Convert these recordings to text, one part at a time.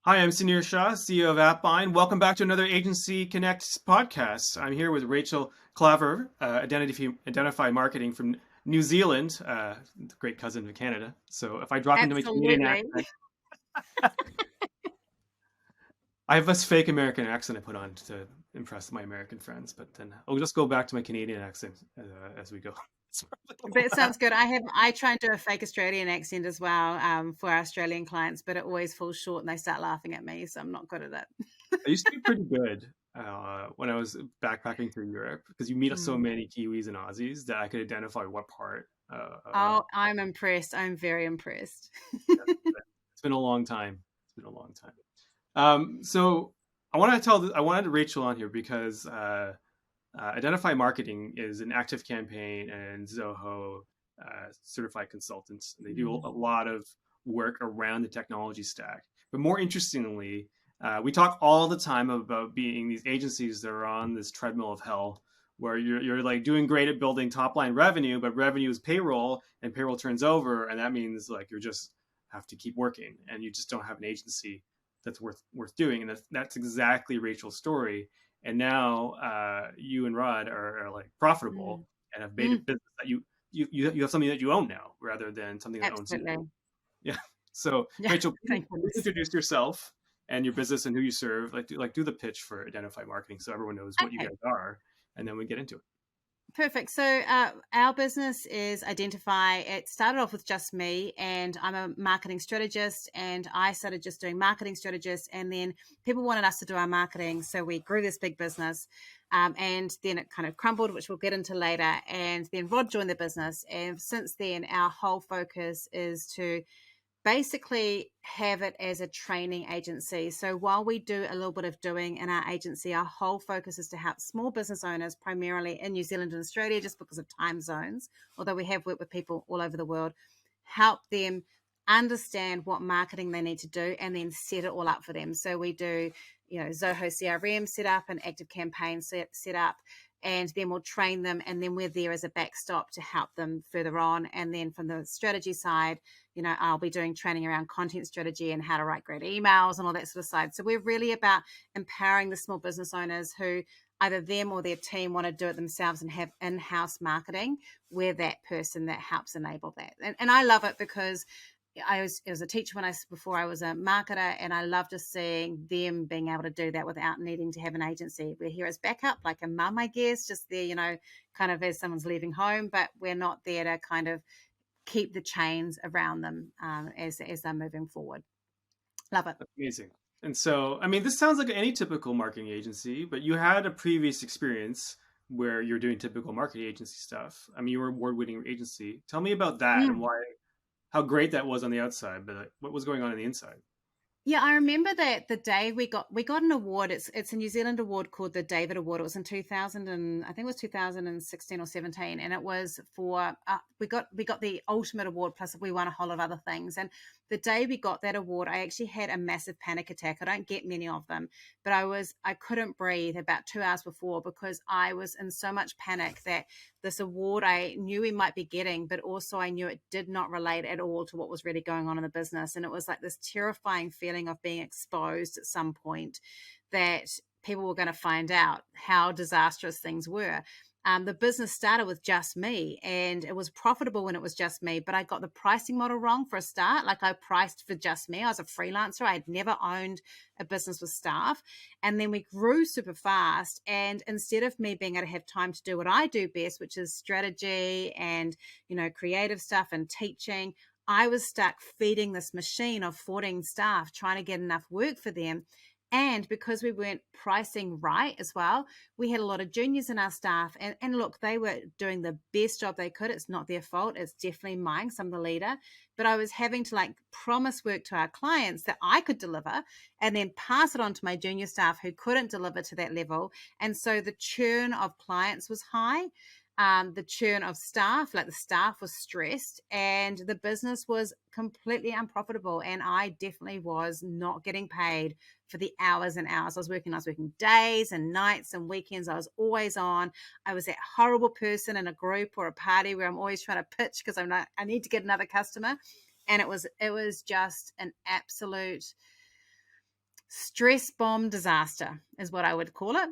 Hi, I'm Sunir Shah, CEO of AppBind. Welcome back to another Agency Connect podcast. I'm here with Rachel Klaver, Identify Marketing from New Zealand, great cousin of Canada. So if I drop into my Canadian Absolutely. accent, I have this fake American accent I put on to impress my American friends, but then I'll just go back to my Canadian accent as we go. That sounds good. I try and do a fake Australian accent as well for our Australian clients, but it always falls short and they start laughing at me, so I'm not good at it. I used to be pretty good when I was backpacking through Europe because you meet so Mm. many Kiwis and Aussies that I could identify what part. Oh, I'm impressed. I'm very impressed. It's been a long time. It's been a long time. So I wanted Rachel on here because Identify Marketing is an active campaign and Zoho certified consultants. They do a lot of work around the technology stack. But more interestingly, we talk all the time about being these agencies that are on this treadmill of hell where you're like doing great at building top line revenue, but revenue is payroll and payroll turns over. And that means like you're just have to keep working and you just don't have an agency that's worth doing. And that's exactly Rachel's story. And now you and Rod are like profitable Mm. and have made a Mm, business that you have something that you own now rather than something that owns you. absolutely. Yeah. So Yeah, Rachel, thank please goodness. introduce yourself and your business and who you serve. Do the pitch for Identify Marketing so everyone knows what you Okay. guys are, and then we get into it. Perfect. So our business is Identify. It started off with just me, and I'm a marketing strategist. And I started just doing marketing strategist, and then people wanted us to do our marketing, so we grew this big business. And then it kind of crumbled, which we'll get into later. And then Rod joined the business, and since then, our whole focus is to basically have it as a training agency. So while we do a little bit of doing in our agency, our whole focus is to help small business owners, primarily in New Zealand and Australia, just because of time zones, although we have worked with people all over the world, help them understand what marketing they need to do and then set it all up for them. So we do, Zoho CRM set up and active campaign set up, and then we'll train them, and then we're there as a backstop to help them further on. And then from the strategy side, I'll be doing training around content strategy and how to write great emails and all that sort of side. So we're really about empowering the small business owners who either them or their team want to do it themselves and have in-house marketing. We're that person that helps enable that. And I love it because I was a teacher before I was a marketer, and I love just seeing them being able to do that without needing to have an agency. We're here as backup, like a mum, I guess, just there, kind of as someone's leaving home, but we're not there to kind of keep the chains around them as they're moving forward. Love it. That's amazing. And so, I mean, this sounds like any typical marketing agency, but you had a previous experience where you're doing typical marketing agency stuff. I mean, you were an award-winning agency. Tell me about that and Mm. why, how great that was on the outside, but what was going on the inside? Yeah, I remember that the day we got an award. It's a New Zealand award called the David Award. It was in 2000 and I think it was 2016 or 17, and it was for we got the ultimate award, plus we won a whole lot of other things. And the day we got that award, I actually had a massive panic attack. I don't get many of them, but I couldn't breathe about 2 hours before because I was in so much panic that this award I knew we might be getting, but also I knew it did not relate at all to what was really going on in the business. And it was like this terrifying feeling of being exposed at some point that people were going to find out how disastrous things were. The business started with just me, and it was profitable when it was just me, but I got the pricing model wrong for a start. Like I priced for just me. I was a freelancer. I had never owned a business with staff. And then we grew super fast. And instead of me being able to have time to do what I do best, which is strategy and, creative stuff and teaching, I was stuck feeding this machine of 14 staff, trying to get enough work for them. And because we weren't pricing right as well, we had a lot of juniors in our staff. And look, they were doing the best job they could. It's not their fault. It's definitely mine, 'cause I'm the leader. But I was having to like promise work to our clients that I could deliver and then pass it on to my junior staff who couldn't deliver to that level. And so the churn of clients was high. The churn of staff, like the staff was stressed, and the business was completely unprofitable. And I definitely was not getting paid for the hours and hours I was working days and nights and weekends. I was always on. I was that horrible person in a group or a party where I'm always trying to pitch because I need to get another customer. And it was just an absolute stress bomb disaster is what I would call it.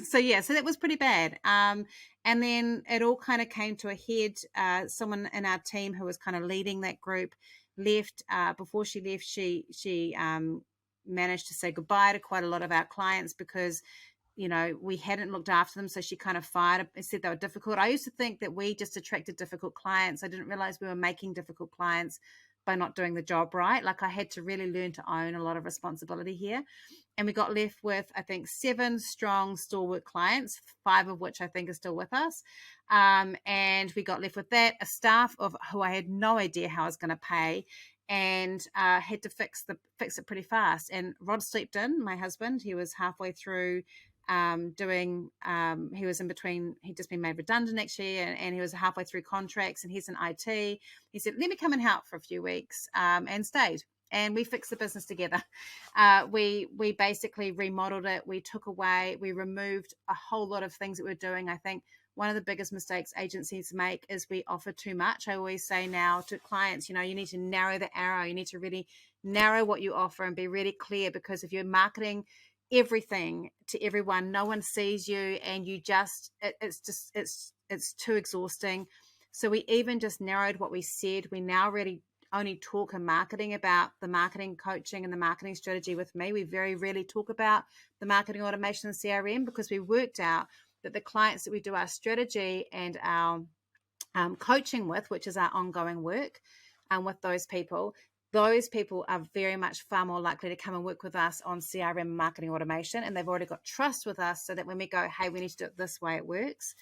So yeah, so that was pretty bad. And then it all kind of came to a head. Someone in our team who was kind of leading that group left. Before she left, she managed to say goodbye to quite a lot of our clients because we hadn't looked after them. So she kind of fired and said they were difficult. I used to think that we just attracted difficult clients. I didn't realize we were making difficult clients by not doing the job right. Like I had to really learn to own a lot of responsibility here. And we got left with, I think, 7 strong stalwart clients, 5 of which I think are still with us. And we got left with that, a staff of who I had no idea how I was going to pay, and had to fix it pretty fast. And Rod slept in, my husband. He was halfway through he was in between, he'd just been made redundant actually, and he was halfway through contracts, and he's in IT. He said, let me come and help for a few weeks, and stayed. And we fixed the business together. We basically remodeled it. We removed a whole lot of things that we're doing. I think one of the biggest mistakes agencies make is we offer too much. I always say now to clients, you need to narrow the arrow. You need to really narrow what you offer and be really clear, because if you're marketing everything to everyone, no one sees you, and it's too exhausting. So we even just narrowed what we said. We now really only talk in marketing about the marketing coaching and the marketing strategy with me. We very rarely talk about the marketing automation and CRM, because we worked out that the clients that we do our strategy and our coaching with, which is our ongoing work with those people are very much far more likely to come and work with us on CRM marketing automation. And they've already got trust with us, so that when we go, hey, we need to do it this way, it works.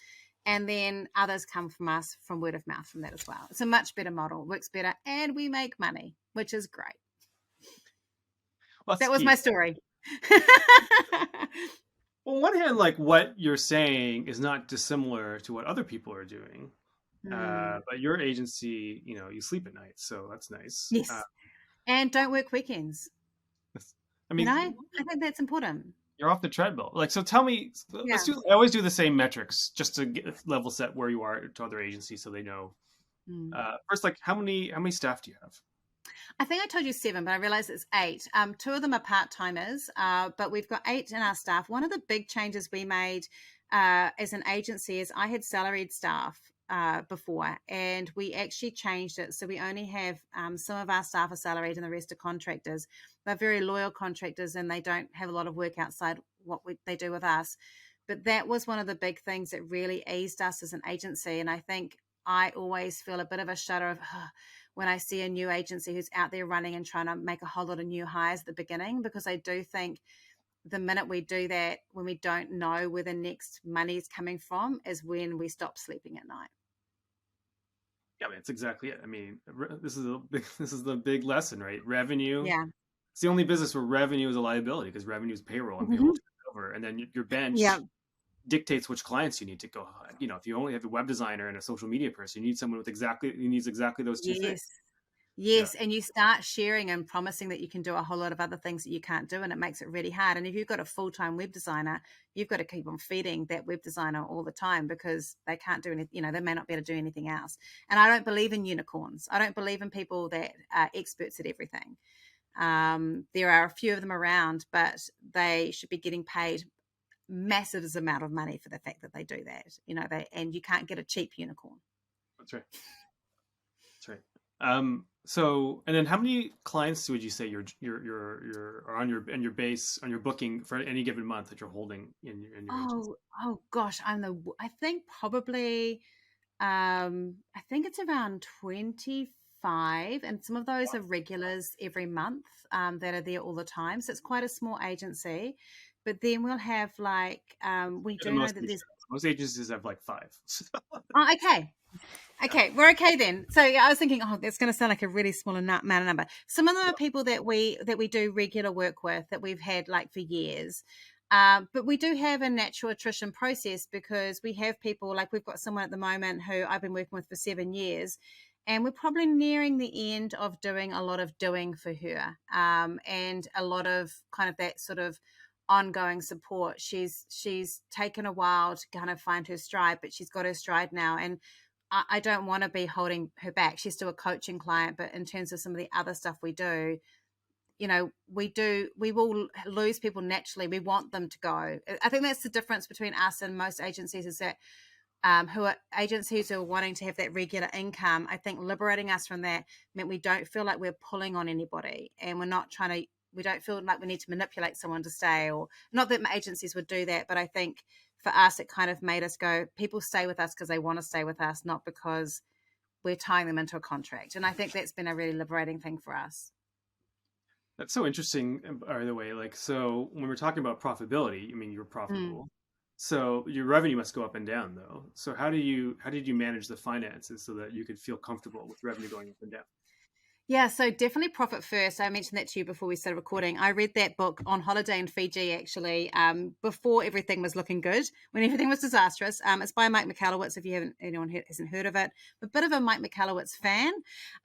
And then others come from us from word of mouth from that as well. It's a much better model, works better, and we make money, which is great. Well, that was key. My story. Well, on one hand, like what you're saying is not dissimilar to what other people are doing. But your agency, you sleep at night, so that's nice. Yes. And don't work weekends. I mean, I think that's important. You're off the treadmill. Like, so tell me, I always do the same metrics just to get level set where you are to other agencies so they know. First, like how many staff do you have? I think I told you 7, but I realized it's 8. 2 of them are part-timers, but we've got 8 in our staff. One of the big changes we made as an agency is I had salaried staff before, and we actually changed it. So we only have some of our staff are salaried and the rest are contractors. They're very loyal contractors, and they don't have a lot of work outside what they do with us. But that was one of the big things that really eased us as an agency. And I think I always feel a bit of a shudder of when I see a new agency who's out there running and trying to make a whole lot of new hires at the beginning, because I do think the minute we do that, when we don't know where the next money is coming from, is when we stop sleeping at night. Yeah, I mean, it's exactly it. I mean, this is the big lesson, right? Revenue. Yeah. It's the only business where revenue is a liability, because revenue is payroll and payroll turnover, and then your bench dictates which clients you need to go. If you only have a web designer and a social media person, you need someone who needs exactly those two things. Yes, and you start sharing and promising that you can do a whole lot of other things that you can't do, and it makes it really hard. And if you've got a full-time web designer, you've got to keep on feeding that web designer all the time, because they can't do anything, they may not be able to do anything else. And I don't believe in unicorns. I don't believe in people that are experts at everything. There are a few of them around, but they should be getting paid massive amount of money for the fact that they do that. And you can't get a cheap unicorn. That's right. So, and then how many clients would you say you're on your base on your booking for any given month that you're holding in your agency? Oh gosh, I think probably I think it's around 25, and some of those are regulars every month that are there all the time. So it's quite a small agency. But then we'll have we do know that there's most agencies have like 5. Oh, okay, we're okay then. So I was thinking, that's going to sound like a really small amount of number. Some of them are people that we do regular work with, that we've had for years. But we do have a natural attrition process, because we have people, we've got someone at the moment who I've been working with for 7 years, and we're probably nearing the end of doing a lot of doing for her, and a lot of kind of that sort of ongoing support. She's taken a while to kind of find her stride, but she's got her stride now, and I don't want to be holding her back. She's still a coaching client, but in terms of some of the other stuff we do, we will lose people naturally. We want them to go. I think that's the difference between us and most agencies, is that who are agencies who are wanting to have that regular income. I think liberating us from that meant we don't feel like we're pulling on anybody, and we don't feel like we need to manipulate someone to stay, or not that my agencies would do that, but I think for us, it kind of made us go, people stay with us because they want to stay with us, not because we're tying them into a contract. And I think that's been a really liberating thing for us. That's so interesting, by the way. Like, so when we're talking about profitability, I mean, you're Mm. profitable. So your revenue must go up and down though. So how did you manage the finances so that you could feel comfortable with revenue going up and down? Yeah, so definitely profit first. I mentioned that to you before we started recording. I read that book on holiday in Fiji, actually, before everything was looking good, when everything was disastrous. It's by Mike Michalowicz, if you haven't, hasn't heard of it. I'm a bit of a Mike Michalowicz fan,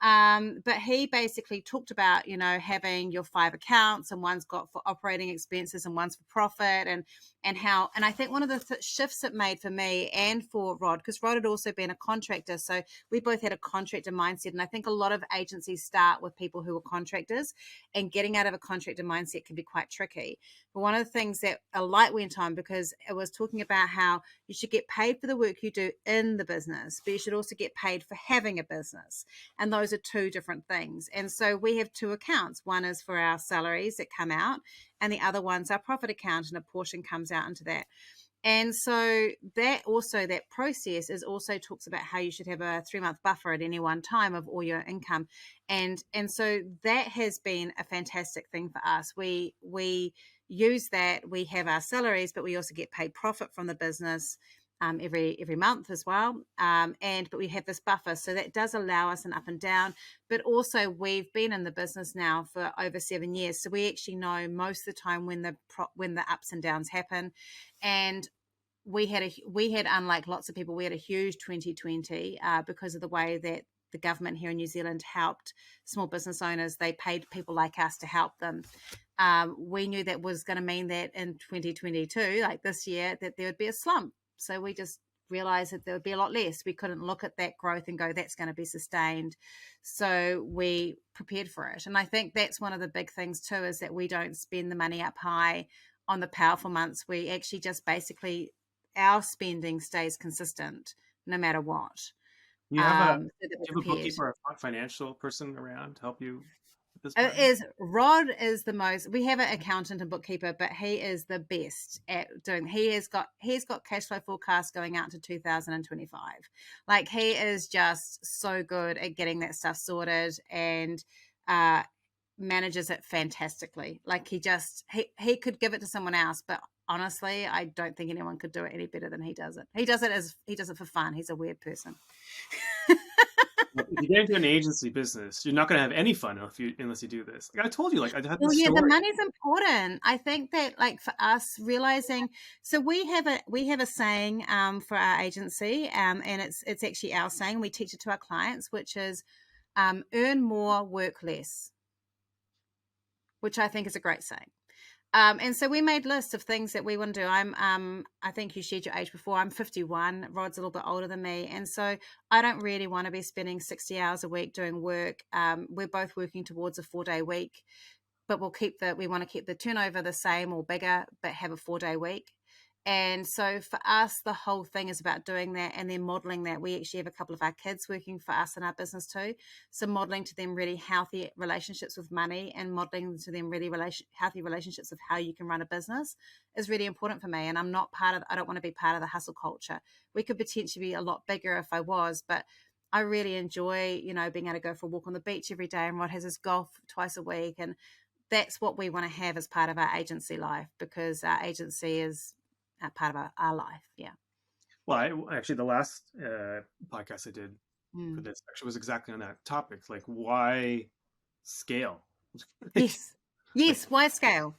but he basically talked about, having your 5 accounts, and one's got for operating expenses and one's for profit, and I think one of the shifts it made for me and for Rod, because Rod had also been a contractor, so we both had a contractor mindset. And I think a lot of agencies start with people who are contractors, and getting out of a contractor mindset can be quite tricky. But one of the things that a light went on, because it was talking about how you should get paid for the work you do in the business, but you should also get paid for having a business. And those are two different things. And so we have 2 accounts. One is for our salaries that come out, and the other one's our profit account, and a portion comes out into that. And so that process is also talks about how you should have a 3-month buffer at any one time of all your income. And so that has been a fantastic thing for us. We use that. We have our salaries, but we also get paid profit from the business every month as well. But we have this buffer, so that does allow us an up and down. But also, we've been in the business now for over 7 years, so we actually know most of the time when the ups and downs happen. And we had, unlike lots of people, we had a huge 2020 because of the way that the government here in New Zealand helped small business owners. They paid people like us to help them. We knew that was going to mean that in 2022, like this year, that there would be a slump. So we just realized that there would be a lot less. We couldn't look at that growth and go, that's going to be sustained. So we prepared for it. And I think that's one of the big things too, is that we don't spend the money up high on the powerful months. We actually just basically, our spending stays consistent no matter what. So that we're Do you have a prepared. bookkeeper or a financial person around to help you with this It part? is Rod is the most. We have an accountant and bookkeeper, but he is the best at doing. He's got cash flow forecasts going out to 2025. Like, he is just so good at getting that stuff sorted, and uh, manages it fantastically. Like, he could give it to someone else, but honestly, I don't think anyone could do it any better than he does it. He does it for fun. He's a weird person. If you get into an agency business, you're not going to have any fun unless you do this. Like I told you, like I had Well, this yeah, the story. money's important. I think that, like, for us realizing, so we have a saying for our agency, and it's actually our saying. We teach it to our clients, which is earn more, work less, which I think is a great saying. And so we made lists of things that we want to do. I think you shared your age before. I'm 51. Rod's a little bit older than me. And so I don't really want to be spending 60 hours a week doing work. We're both working towards a 4-day week, but we want to keep the turnover the same or bigger, but have a 4-day week. And so for us, the whole thing is about doing that and then modeling that. We actually have a couple of our kids working for us in our business too. So modeling to them really healthy relationships with money, and modeling to them really healthy relationships of how you can run a business is really important for me. And I don't want to be part of the hustle culture. We could potentially be a lot bigger if I was, but I really enjoy, being able to go for a walk on the beach every day, and Rod has his golf twice a week. And that's what we want to have as part of our agency life, because our agency is a part of our life. Yeah. Well, actually, the last podcast I did for Mm. this actually was exactly on that topic. Like, why scale? like, Yes. like, Yes. Wide scale.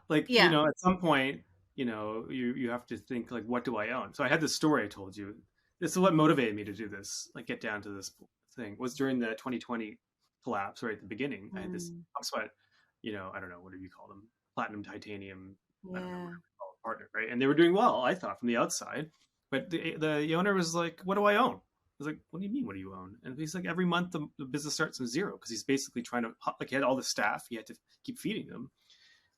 like, Yeah. at some point, you have to think like, what do I own? So I had this story I told you. This is what motivated me to do this. Like, get down to this thing was during the 2020 collapse, right at the beginning. I had this Mm. HubSpot, I don't know, what do you call them? Platinum, titanium, I don't know, Yeah. whatever you call it, partner, right? And they were doing well, I thought, from the outside. But the owner was like, what do I own? was like, what do you mean? What do you own? And he's like, every month the business starts from zero because he's basically trying to, like, he had all the staff, he had to keep feeding them.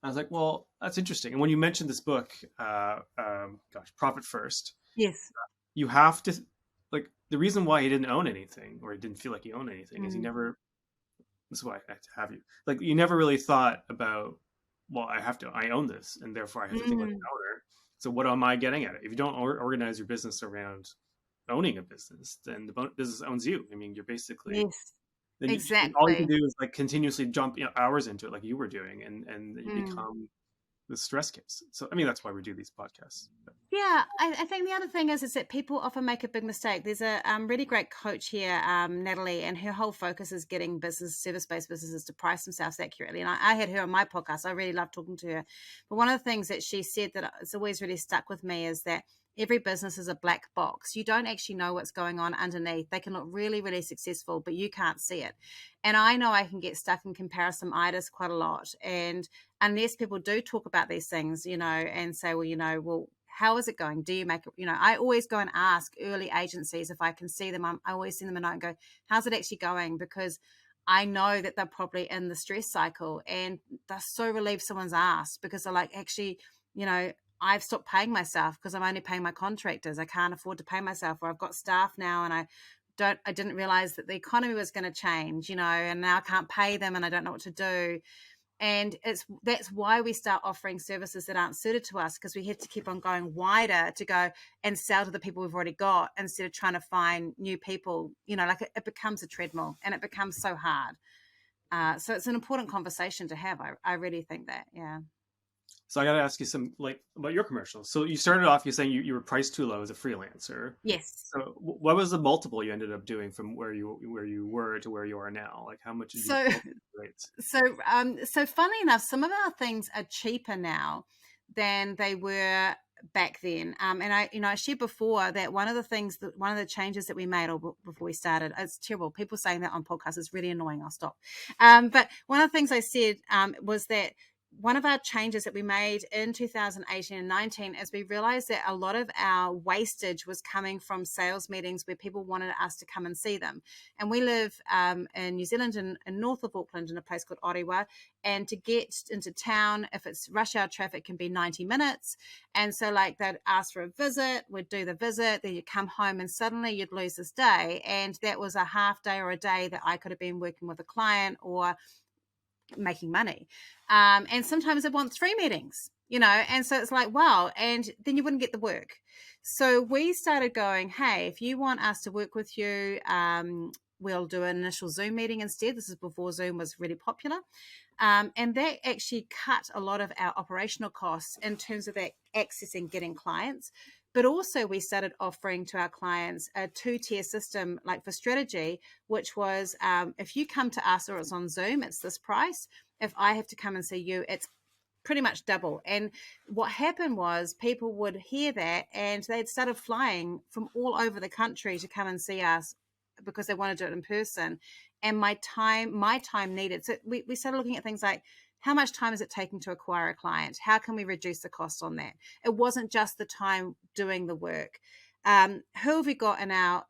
I was like, well, that's interesting. And when you mentioned this book, Profit First, Yes. you have to, like, the reason why he didn't own anything, or he didn't feel like he owned anything, is he Mm. never, this is why I have to have you, like, you never really thought about, well, I own this, and therefore I have to think like an Mm. owner. So what am I getting at it? If you don't organize your business around owning a business, then the business owns you. I mean, you're basically, Yes. then all you can Exactly. do is like continuously jump, hours into it, like you were doing, and you Mm. become the stress case. So I mean, that's why we do these podcasts. Yeah, I think the other thing is that people often make a big mistake. There's a really great coach here, Natalie, and her whole focus is getting service-based businesses to price themselves accurately. And I had her on my podcast. I really love talking to her. But one of the things that she said that has always really stuck with me is that every business is a black box. You don't actually know what's going on underneath. They can look really, really successful, but you can't see it. And I know I can get stuck in comparison-itis quite a lot. And unless people do talk about these things, and say, well, how is it going? Do you make it? I always go and ask early agencies if I can see them. I always send them a note and go, how's it actually going? Because I know that they're probably in the stress cycle and they're so relieved someone's asked, because they're like, actually, I've stopped paying myself because I'm only paying my contractors. I can't afford to pay myself, or I've got staff now and I didn't realize that the economy was going to change, and now I can't pay them and I don't know what to do. And that's why we start offering services that aren't suited to us, because we have to keep on going wider to go and sell to the people we've already got, instead of trying to find new people. Like it becomes a treadmill and it becomes so hard. So it's an important conversation to have. I really think that. Yeah. So I got to ask you some, like, about your commercials. So you started off, you saying you were priced too low as a freelancer. Yes. So what was the multiple you ended up doing from where you were to where you are now? Like, how much did you, So what was the rates? so funnily enough, some of our things are cheaper now than they were back then. And I shared before that one of the changes that we made, or before we started, it's terrible. People saying that on podcasts is really annoying. I'll stop. But one of the things I said was that one of our changes that we made in 2018 and 19 is we realized that a lot of our wastage was coming from sales meetings where people wanted us to come and see them. And we live in New Zealand, in north of Auckland, in a place called Orewa. And to get into town, if it's rush hour traffic, can be 90 minutes. And so like they'd ask for a visit, we'd do the visit, then you'd come home and suddenly you'd lose this day. And that was a half day or a day that I could have been working with a client or making money. And sometimes they want 3 meetings, and so it's like, wow. And then you wouldn't get the work. So we started going, hey, if you want us to work with you, we'll do an initial Zoom meeting instead. This is before Zoom was really popular. And that actually cut a lot of our operational costs in terms of that accessing, getting clients. But also we started offering to our clients a 2-tier system, like for strategy, which was if you come to us or it's on Zoom, it's this price. If I have to come and see you, it's pretty much double. And what happened was people would hear that and they'd started flying from all over the country to come and see us because they want to do it in person. And my time needed. So we started looking at things like, how much time is it taking to acquire a client? How can we reduce the cost on that? It wasn't just the time doing the work. Who have we got in our,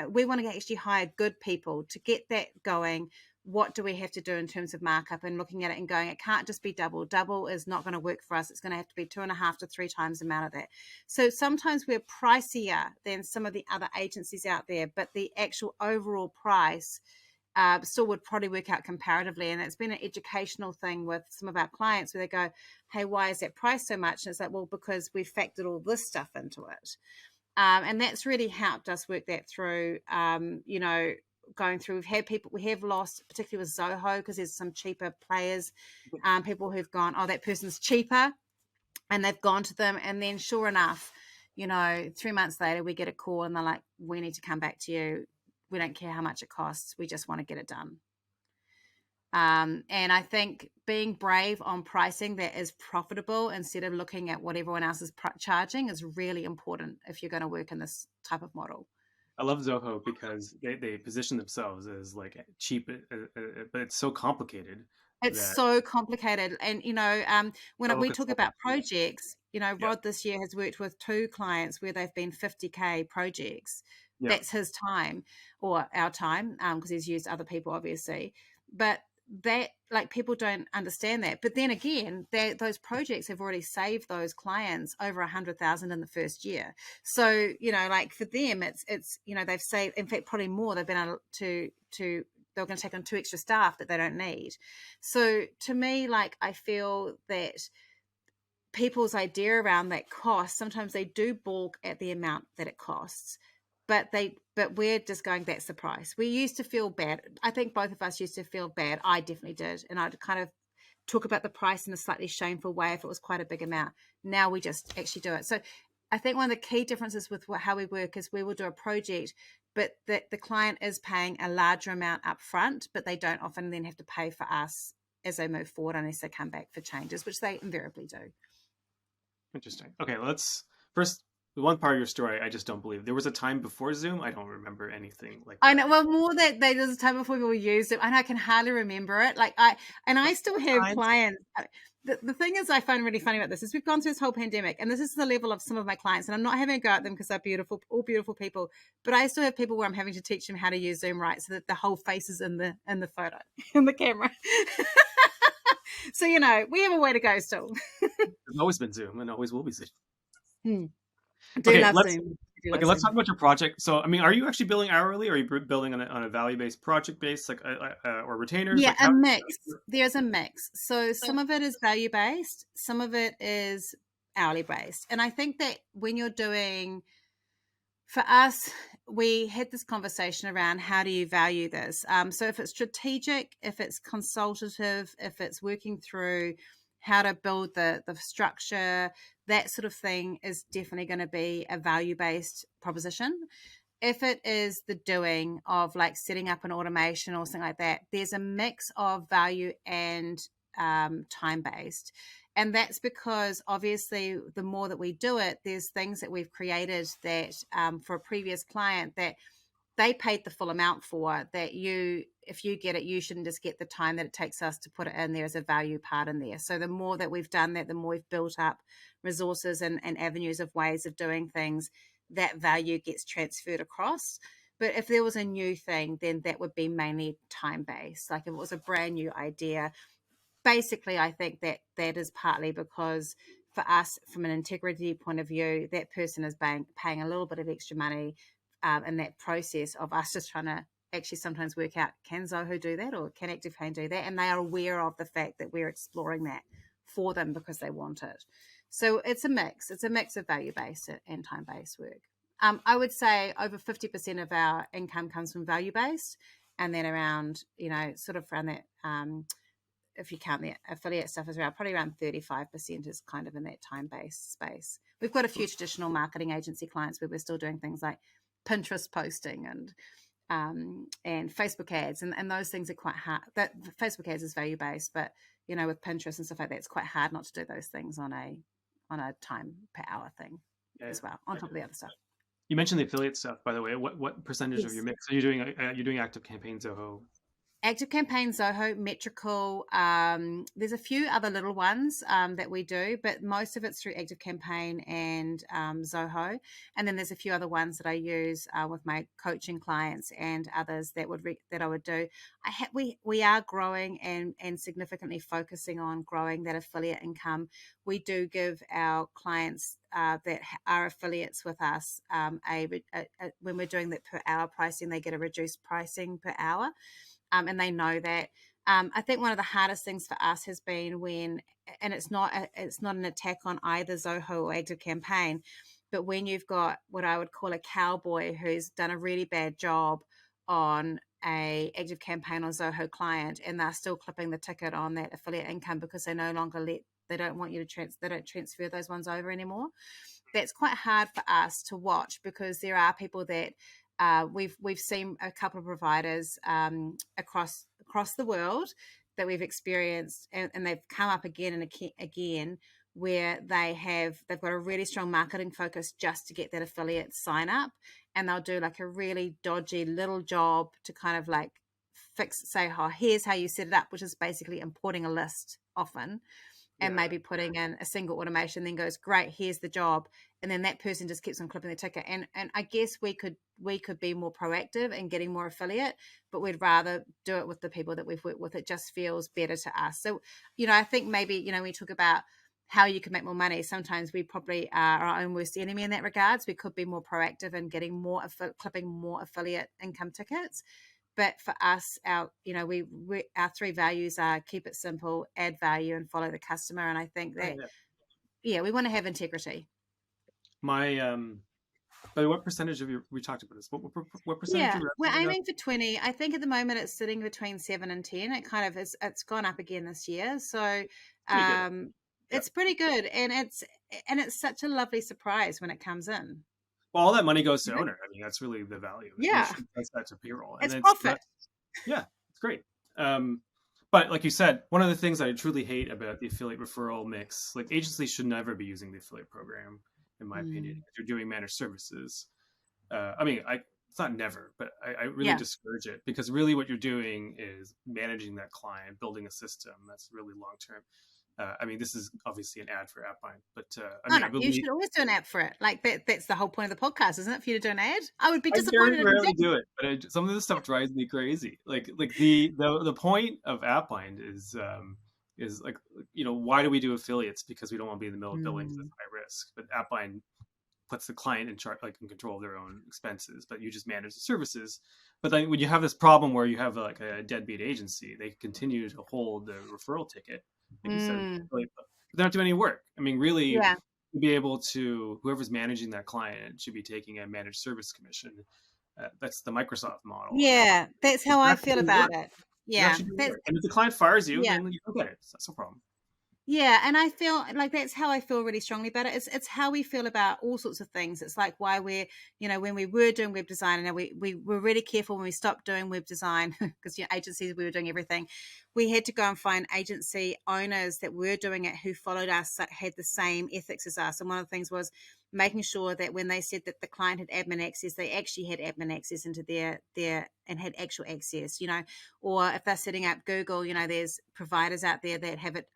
we want to actually hire good people to get that going. What do we have to do in terms of markup, and looking at it and going, it can't just be double. Double is not going to work for us. It's going to have to be 2.5 to 3 times the amount of that. So sometimes we're pricier than some of the other agencies out there, but the actual overall price still would probably work out comparatively. And it's been an educational thing with some of our clients where they go, hey, why is that price so much? And it's like, well, because we factored all this stuff into it. And that's really helped us work that through, going through. We have lost, particularly with Zoho, because there's some cheaper players, people who've gone, oh, that person's cheaper. And they've gone to them. And then sure enough, 3 months later, we get a call and they're like, we need to come back to you. We don't care how much it costs. We just want to get it done. And I think being brave on pricing that is profitable instead of looking at what everyone else is charging is really important if you're going to work in this type of model. I love Zoho because they position themselves as like cheap, but it's so complicated It's that so complicated. And, when double we talk about consultancy. projects, Yeah, Rod this year has worked with 2 clients where they've been 50K projects Yeah. That's his time or our time, because he's used other people, obviously. But that, like, people don't understand that. But then again, those projects have already saved those clients over 100,000 in the first year. So, like, for them, it's they've saved, in fact, probably more. They've been able to they're going to take on 2 extra staff that they don't need. So to me, like, I feel that people's idea around that cost, sometimes they do balk at the amount that it costs, but we're just going, that's the price. We used to feel bad. I think both of us used to feel bad. I definitely did, and I'd kind of talk about the price in a slightly shameful way if it was quite a big amount. Now we just actually do it. So I think one of the key differences with how we work is we will do a project, but the client is paying a larger amount up front, but they don't often then have to pay for us as they move forward unless they come back for changes, which they invariably do. Interesting. Okay, let's first, the one part of your story I just don't believe. There was a time before Zoom. I don't remember anything like I that. know. Well, more that there's a time before people used it, and I can hardly remember it. Like I still have Times. clients. The thing is, I find really funny about this is we've gone through this whole pandemic, and this is the level of some of my clients. And I'm not having a go at them because they're beautiful, all beautiful people. But I still have people where I'm having to teach them how to use Zoom right, so that the whole face is in the photo, in the camera. So we have a way to go still. There's always been Zoom and always will be Zoom. Hmm. Do Okay, love let's Zoom. Do okay, love let's Zoom. talk about your project. So, I mean, are you actually billing hourly, or are you billing on a value based, project based, like or retainers? Yeah, Like a how? mix. There's a mix. So some of it is value based, some of it is hourly based. And I think that when you're doing, for us, we had this conversation around how do you value this? So if it's strategic, if it's consultative, if it's working through how to build the structure, that sort of thing is definitely going to be a value based proposition. If it is the doing of like setting up an automation or something like that, there's a mix of value and time based. And that's because obviously the more that we do it, there's things that we've created that for a previous client that they paid the full amount for, that if you get it, you shouldn't just get the time that it takes us to put it in there as a value part in there. So the more that we've done that, the more we've built up resources and avenues of ways of doing things, that value gets transferred across. But if there was a new thing, then that would be mainly time based. Like if it was a brand new idea, basically, I think that is partly because for us, from an integrity point of view, that person is paying a little bit of extra money in that process of us just trying to actually sometimes work out, can Zoho do that or can ActiveCampaign do that? And they are aware of the fact that we're exploring that for them because they want it. So it's a mix. It's a mix of value-based and time-based work. I would say over 50% of our income comes from value-based, and then around, sort of around that, if you count the affiliate stuff, is around probably around 35% is kind of in that time-based space. We've got a few traditional marketing agency clients where we're still doing things like Pinterest posting and Facebook ads, and those things are quite hard. That Facebook ads is value-based, but with Pinterest and stuff like that, it's quite hard not to do those things on a time per hour thing Yeah. as well, on top of the other stuff. You mentioned the affiliate stuff, by the way. What percentage of Yes. your mix are you doing? You're doing Active Campaign Zoho. ActiveCampaign, Zoho, Metrical. There's a few other little ones that we do, but most of it's through ActiveCampaign and Zoho. And then there's a few other ones that I use with my coaching clients and others that I would do. We are growing and significantly focusing on growing that affiliate income. We do give our clients that are affiliates with us when we're doing that per hour pricing, they get a reduced pricing per hour. And they know that. I think one of the hardest things for us has been and it's not an attack on either Zoho or ActiveCampaign, but when you've got what I would call a cowboy who's done a really bad job on a ActiveCampaign or Zoho client, and they're still clipping the ticket on that affiliate income because they no longer they don't want you to they don't transfer those ones over anymore. That's quite hard for us to watch because there are people that we've seen a couple of providers across the world that we've experienced, and they've come up again and again where they've got a really strong marketing focus just to get that affiliate sign up, and they'll do like a really dodgy little job to kind of like say, oh, here's how you set it up, which is basically importing a list often. and Yeah. maybe putting in a single automation, then goes, great, here's the job. And then that person just keeps on clipping the ticket. And I guess we could be more proactive in getting more affiliate, but we'd rather do it with the people that we've worked with. It just feels better to us. So, I think maybe, we talk about how you can make more money. Sometimes we probably are our own worst enemy in that regards. We could be more proactive in getting clipping more affiliate income tickets. But for us, we our three values are keep it simple, add value, and follow the customer. And I think Oh, that, yeah. yeah, we want to have integrity. My but what percentage of your we talked about this? What percentage Yeah, of your we're revenue now? aiming for 20. I think at the moment it's sitting between 7 and 10. It kind of is, it's gone up again this year. So Pretty good. um Yeah. it's pretty good. And it's such a lovely surprise when it comes in. Well, all that money goes to You know? owner. I mean, that's really the value of it, Yeah, which that's to payroll, and it's it's profit. yeah, it's great. Um, but like you said, one of the things I truly hate about the affiliate referral mix, like agencies should never be using the affiliate program, in my opinion. Mm. If you're doing managed services, I mean, it's not never, but I really Yeah. discourage it because really what you're doing is managing that client, building a system that's really long term. I mean, this is obviously an ad for AppBind, but I No, mean, no, I you believe should always do an app for it. Like that's the whole point of the podcast, isn't it? For you to do an ad. I would be I very disappointed if you rarely didn't. do it, but some of this stuff drives me crazy. Like the point of AppBind is like why do we do affiliates? Because we don't want to be in the middle of billing because Mm. it's high risk. But AppBind puts the client in charge, like in control of their own expenses, but you just manage the services. But then when you have this problem where you have like a deadbeat agency, they continue to hold the referral ticket, like you said, Mm. but they don't do any work. I mean, really, Yeah. to be able to whoever's managing that client should be taking a managed service commission. That's the Microsoft model. Yeah, that's You're how I actually feel doing about work. it. You're Yeah, actually doing that's work. And if the client fires you, yeah. then you don't get it. That's no problem. Yeah, and I feel like that's how I feel really strongly about it. It's how we feel about all sorts of things. It's like why we're, when we were doing web design, and we were really careful when we stopped doing web design because agencies, we were doing everything. We had to go and find agency owners that were doing it who followed us, that had the same ethics as us. And one of the things was making sure that when they said that the client had admin access, they actually had admin access into their and had actual access, or if they're setting up Google, there's providers out there that have it,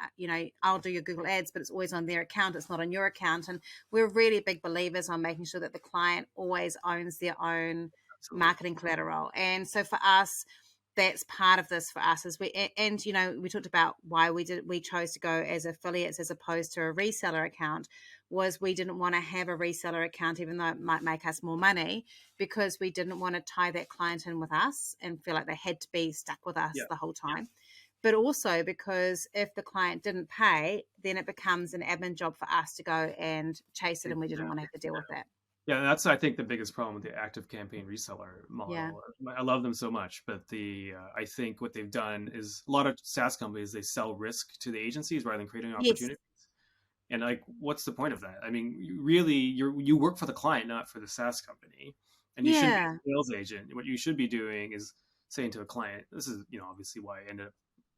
I'll do your Google ads, but it's always on their account. It's not on your account. And we're really big believers on making sure that the client always owns their own Absolutely. marketing collateral. And so for us, that's part of this for us is we talked about why we chose to go as affiliates as opposed to a reseller account was we didn't want to have a reseller account even though it might make us more money because we didn't want to tie that client in with us and feel like they had to be stuck with us Yeah. the whole time, but also because if the client didn't pay, then it becomes an admin job for us to go and chase it, and we didn't want to Exactly. have to deal with that. Yeah, that's I think the biggest problem with the active campaign reseller Yeah. model. I love them so much, but I think what they've done is a lot of SaaS companies they sell risk to the agencies rather than creating Yes. opportunities. And like, what's the point of that? I mean, really, you work for the client, not for the SaaS company, and you shouldn't be Yeah. a sales agent. What you should be doing is saying to a client, "This is obviously why I ended up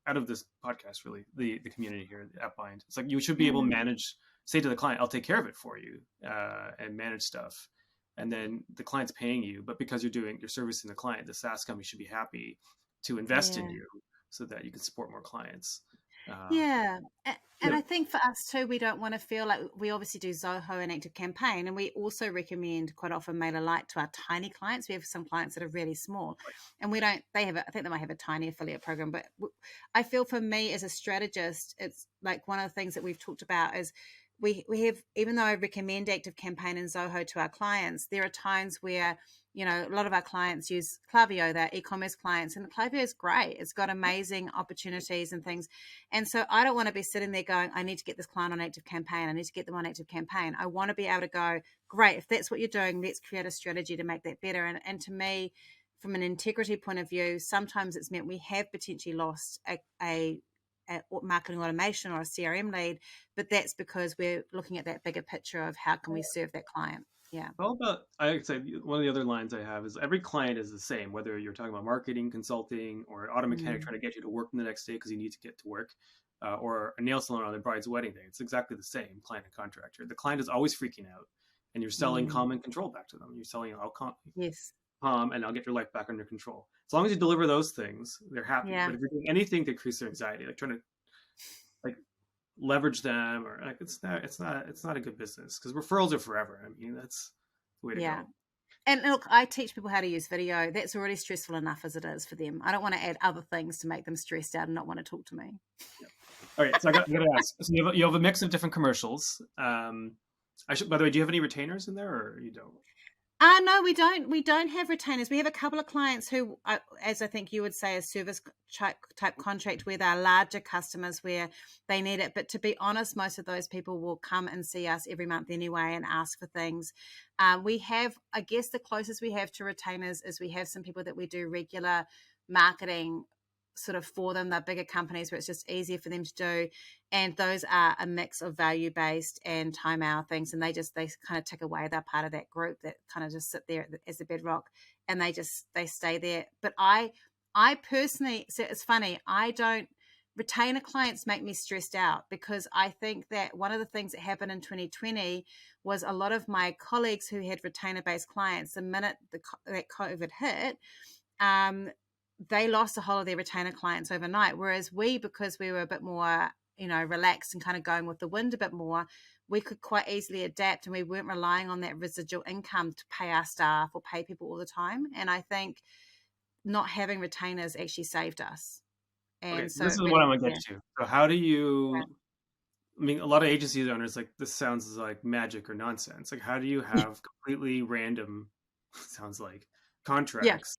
out of this podcast. Really, the community here at Bind. It's like you should be able to Mm. manage. Say to the client, "I'll take care of it for you," and manage stuff. And then the client's paying you, but because you're servicing the client, the SaaS company should be happy to invest in Yeah. you so that you can support more clients. Um, Yeah. And yeah, I think for us too, we don't want to feel like we obviously do Zoho and Active Campaign, and we also recommend quite often MailerLite to our tiny clients. We have some clients that are really small, and we don't. They have, I think they might have a tiny affiliate program, but I feel for me as a strategist, it's like one of the things that we've talked about is we have, even though I recommend Active Campaign and Zoho to our clients, there are times where a lot of our clients use Klaver, their e-commerce clients, and Klaver is great. It's got amazing opportunities and things. And so I don't want to be sitting there going, I need to get this client on Active Campaign. I need to get them on Active Campaign. I want to be able to go, great, if that's what you're doing, let's create a strategy to make that better. And to me, from an integrity point of view, sometimes it's meant we have potentially lost a marketing automation or a CRM lead, but that's because we're looking at that bigger picture of how can we serve that client. Yeah. all about, I would say one of the other lines I have is every client is the same, whether you're talking about marketing, consulting, or an auto mechanic Mm. trying to get you to work the next day because you need to get to work, or a nail salon on their bride's wedding day. It's exactly the same, client and contractor. The client is always freaking out, and you're selling Mm. calm and control back to them. You're selling, I'll Yes. calm and I'll get your life back under control. As long as you deliver those things, they're happy. Yeah. But if you're doing anything to increase their anxiety, like trying to, like leverage them, or like it's not a good business, because referrals are forever. I mean, that's the way to Yeah. go. And look, I teach people how to use video. That's already stressful enough as it is for them. I don't want to add other things to make them stressed out and not want to talk to me. Yeah. All right, so I got to ask. So you have a mix of different commercials. I should. By the way, do you have any retainers in there, or you don't? No, we don't. We don't have retainers. We have a couple of clients who, as I think you would say, a service type contract where they're larger customers where they need it. But to be honest, most of those people will come and see us every month anyway and ask for things. We have, I guess, the closest we have to retainers is we have some people that we do regular marketing sort of for them. They're bigger companies where it's just easier for them to do, and those are a mix of value based and time hour things, and they kind of tick away. They're part of that group that kind of just sit there as a bedrock, and they stay there. But I personally, so it's funny, I don't, retainer clients make me stressed out, because I think that one of the things that happened in 2020 was a lot of my colleagues who had retainer based clients, the minute that COVID hit, um, they lost a whole of their retainer clients overnight. Whereas we, because we were a bit more, relaxed and kind of going with the wind a bit more, we could quite easily adapt, and we weren't relying on that residual income to pay our staff or pay people all the time. And I think not having retainers actually saved us. Okay, And so so this it is what really, I'm gonna yeah. get to. So how do you? I mean, a lot of agency owners like this sounds like magic or nonsense. Like, how do you have completely random, sounds like, Yeah. contracts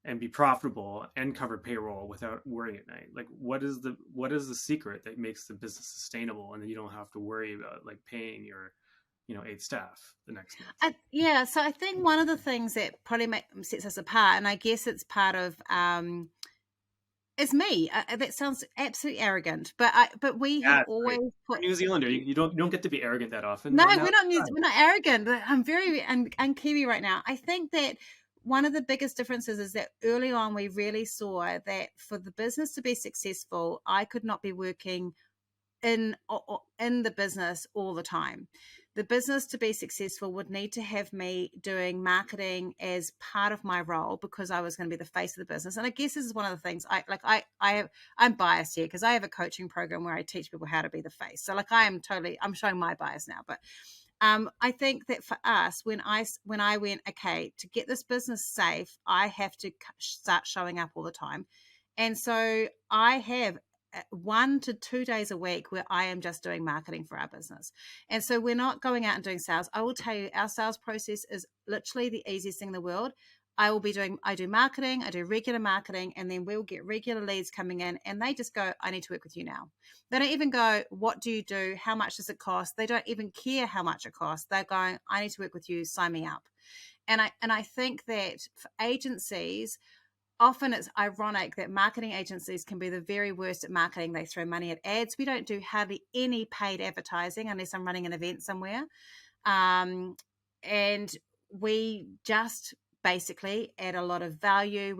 and be profitable and cover payroll without worrying at night? Like, what is the secret that makes the business sustainable, and then you don't have to worry about like paying your, 8 staff the next month? Yeah. So I think one of the things that probably sets us apart, and I guess it's part of, it's me. That sounds absolutely arrogant, but we have Yeah, it's always great. put. We're New Zealander. You don't get to be arrogant that often, No, and now we're not arrogant. But I'm very un Kiwi right now. I think that one of the biggest differences is that early on we really saw that for the business to be successful, I could not be working in the business all the time. The business to be successful would need to have me doing marketing as part of my role, because I was going to be the face of the business. And I guess this is one of the things I'm biased here because I have a coaching program where I teach people how to be the face. So like I'm showing my bias now, but I think that for us, when I went, okay, to get this business safe, I have to start showing up all the time. And so I have 1 to 2 days a week where I am just doing marketing for our business. And so we're not going out and doing sales. I will tell you, our sales process is literally the easiest thing in the world. I do marketing, I do regular marketing, and then we'll get regular leads coming in, and they just go, I need to work with you now. They don't even go, what do you do? How much does it cost? They don't even care how much it costs. They're going, I need to work with you, sign me up. And I think that for agencies, often it's ironic that marketing agencies can be the very worst at marketing. They throw money at ads. We don't do hardly any paid advertising unless I'm running an event somewhere. And we just basically add a lot of value.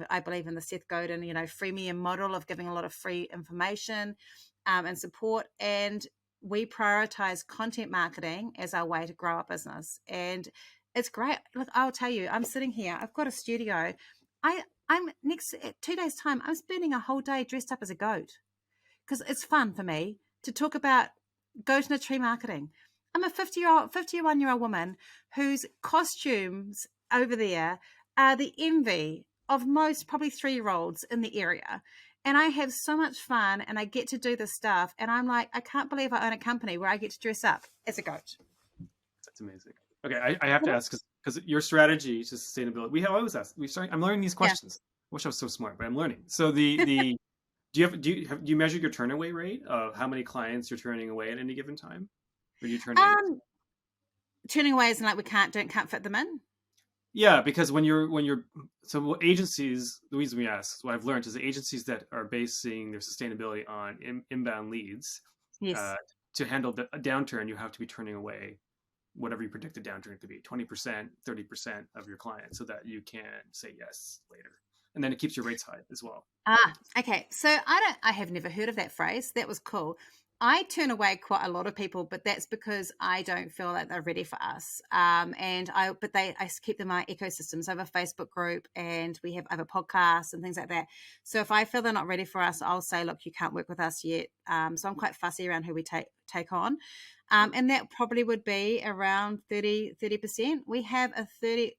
I believe in the Seth Godin, freemium model of giving a lot of free information and support. And we prioritize content marketing as our way to grow our business. And it's great. Look, I'll tell you, I'm sitting here. I've got a studio. I'm next 2 days time. I'm spending a whole day dressed up as a goat because it's fun for me to talk about goat in a tree marketing. I'm a 51-year-old woman whose costumes over there are the envy of most probably 3-year-olds in the area. And I have so much fun and I get to do this stuff. And I'm like, I can't believe I own a company where I get to dress up as a goat. That's amazing. Okay, I have to ask because your strategy to sustainability. We always ask. I'm learning these Yeah. questions. I wish I was so smart, but I'm learning. So the do you measure your turn away rate of how many clients you're turning away at any given time, or do you turn in? Turning away is like we can't fit them in. Yeah, because when you're so what agencies, the reason we ask, what I've learned is the agencies that are basing their sustainability on inbound leads, Yes. uh, to handle a downturn, you have to be turning away whatever you predict the downturn could be, 20%, 30% of your clients, so that you can say yes later. And then it keeps your rates high as well. Okay. So I have never heard of that phrase. That was cool. I turn away quite a lot of people, but that's because I don't feel that they're ready for us. I keep them in my ecosystems. I have a Facebook group, and I have a podcast and things like that. So if I feel they're not ready for us, I'll say, look, you can't work with us yet. So I'm quite fussy around who we take on. And that probably would be around 30%. We have a 30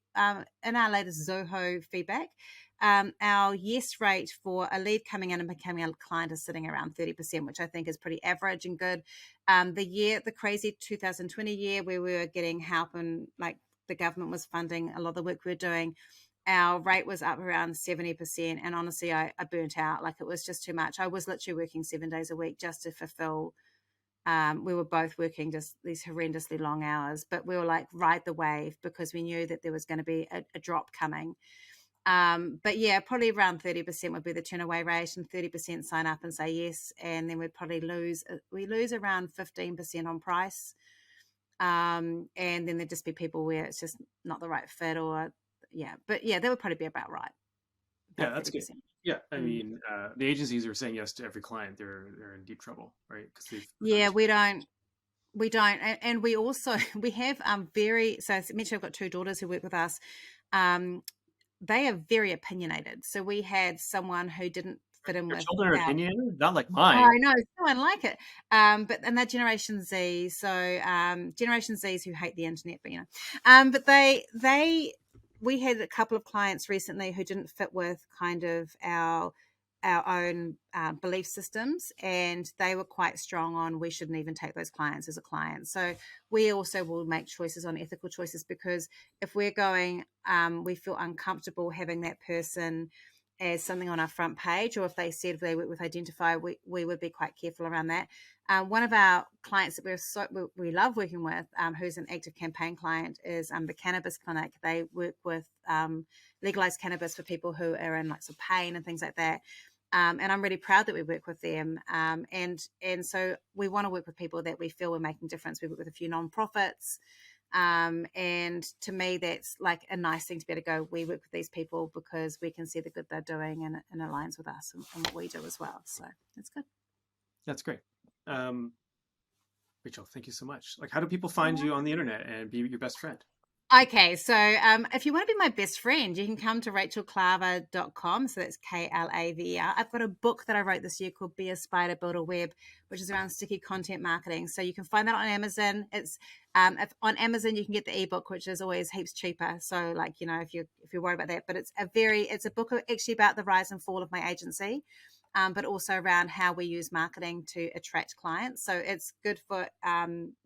in our latest Zoho feedback. Our yes rate for a lead coming in and becoming a client is sitting around 30%, which I think is pretty average and good. The crazy 2020 year where we were getting help and like the government was funding a lot of the work we were doing, our rate was up around 70%. And honestly, I burnt out. Like, it was just too much. I was literally working 7 days a week just to fulfill. We were both working just these horrendously long hours, but we were like, ride the wave, because we knew that there was going to be a drop coming. But yeah, probably around 30% would be the turn away rate, and 30% sign up and say yes. And then we'd probably lose around 15% on price. And then there'd just be people where it's just not the right fit, but yeah, that would probably be about right. Yeah, that's 30%. Good. Yeah, I mean, the agencies are saying yes to every client. They're in deep trouble, right? Because we don't, and we also we have so I mentioned I've got 2 daughters who work with us. They are very opinionated. So we had someone who didn't fit in with. Children are opinionated, not like mine. I know, so unlike it. And they're Generation Z. So Generation Zs who hate the internet, but but we had a couple of clients recently who didn't fit with kind of our own belief systems, and they were quite strong on we shouldn't even take those clients as a client. So we also will make choices on ethical choices, because if we're going, we feel uncomfortable having that person as something on our front page, or if they said they work with Identify, we would be quite careful around that. One of our clients that we love working with, who's an active campaign client, is the Cannabis Clinic. They work with legalized cannabis for people who are in like some pain and things like that. And I'm really proud that we work with them. And so we want to work with people that we feel we're making a difference. We work with a few nonprofits. And to me, that's like a nice thing to be able to go, we work with these people because we can see the good they're doing, and it aligns with us and what we do as well. So that's good. That's great. Rachel, thank you so much. Like, how do people find you on the internet and be your best friend? Okay, so if you want to be my best friend, you can come to rachelklaver.com. So that's Klaver. I've got a book that I wrote this year called Be a Spider, Build a Web, which is around sticky content marketing. So you can find that on Amazon. It's on Amazon you can get the ebook, which is always heaps cheaper. So like, if you're worried about that, but it's a book actually about the rise and fall of my agency. But also around how we use marketing to attract clients. So it's good for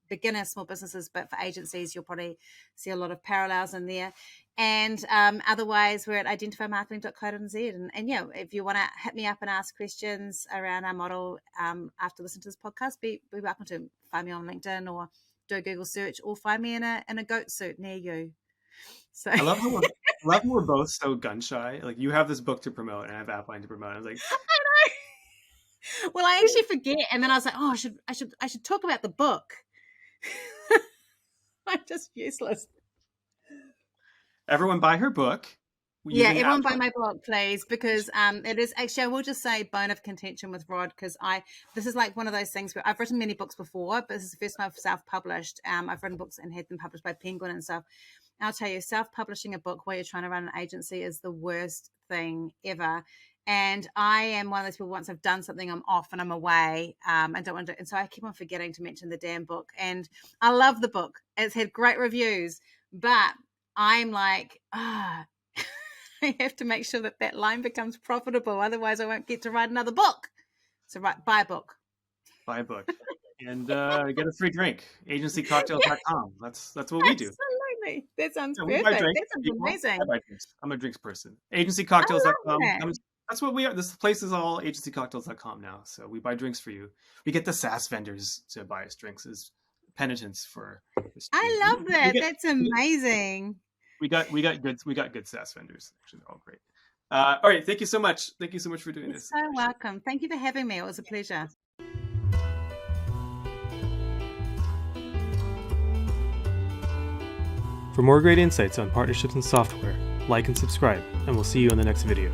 beginner small businesses, but for agencies, you'll probably see a lot of parallels in there. And otherwise, we're at identifymarketing.co.nz. And yeah, if you want to hit me up and ask questions around our model after listening to this podcast, be welcome to find me on LinkedIn or do a Google search, or find me in a goat suit near you. So I love how we're both so gun shy. Like, you have this book to promote and I have AppBind to promote. I was like, I know. Well, I actually forget, and then I was like, oh, I should talk about the book. I'm just useless. Everyone buy her book. Yeah, everyone buy my book, please, because it is actually, I will just say, bone of contention with Rod, because this is like one of those things where I've written many books before, but this is the first time I've self-published. I've written books and had them published by Penguin and stuff. And I'll tell you, self-publishing a book while you're trying to run an agency is the worst thing ever. And I am one of those people, once I've done something, I'm off and I'm away. I don't want to, and so I keep on forgetting to mention the damn book. And I love the book. It's had great reviews, but I'm like, I have to make sure that line becomes profitable. Otherwise I won't get to write another book. So buy a book. Buy a book. And get a free drink. Agencycocktails.com. That's what we do. Absolutely. That sounds perfect. That sounds amazing. I'm a drinks person. Agencycocktails.com. That's what we are. This place is all agencycocktails.com now. So we buy drinks for you. We get the SaaS vendors to buy us drinks as penitence for this. I love that. That's amazing. We got good SaaS vendors. Actually, they're all great. All right. Thank you so much. Thank you so much for doing this. You're so welcome. Thank you for having me. It was a pleasure. For more great insights on partnerships and software, like and subscribe, and we'll see you in the next video.